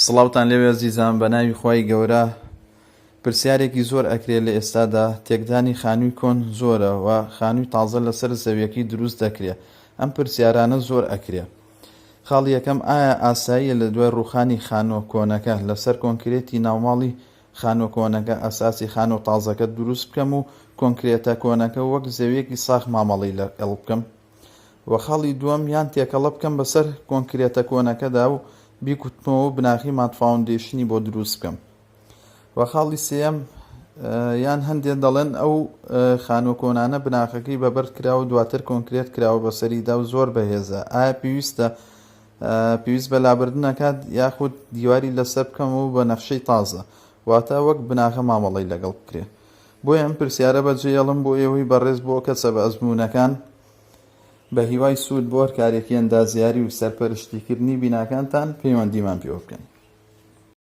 سڵاوتان لێوێ عەزیزان، بە ناوی خۆی گەورە. پرسیارێکی زۆر ئەکرێت لە ئێستادا. تێکدانی خانووی کۆن زۆرە و خانووی تازە لەسەر زەویەکی دروست دەکرێت. ئەم پرسیارانە زۆر ئەکرێت. خاڵی یەکەم، ئایا ئاساییە لە دوای ڕووخانی خانۆ کۆنەکە لەسەر کۆنکرێتی ناوماڵی خانۆ کۆنەکە ئەساسی خانۆ تازەکە دروست بکەم و کۆنکرێتە کۆنەکە وەک زەویەکی ساخ مامەڵی لەگەڵ بکەم؟ و خاڵی دووەم، یان تێکەڵە بکەم بەسەر کۆنکرێتە کۆنەکەدا و بیکوتمەوە بناخی مات فاوندیشنی بۆ دروست بکەم. و خاڵی سێەم، یان هەندێک دەڵێن ئەو خانۆ کۆنانە بناخەکەی بەبەرد کراوە دواتر کۆنکرێت کراوە بەسەریدا و زۆر بەهێزە. ئایا پێویست بە لابردن نەکات یاخود دیواری لەسەر بکەمەوە بە نەخشەی تازە، واتە وەک بناخە مامەڵەی لەگەڵ بکرێت؟ بۆیە ئەم پرسیارە بەجێهێڵم بۆ ئێوەی بەڕێز بۆ کەسە بە ئەزموونەکان بە هیوای سوود بۆ هەر کارێکی ئەندازیاری و سەرپەرشتیکردنی بیناکانتان پەیوەندیمان پێوە بکەن.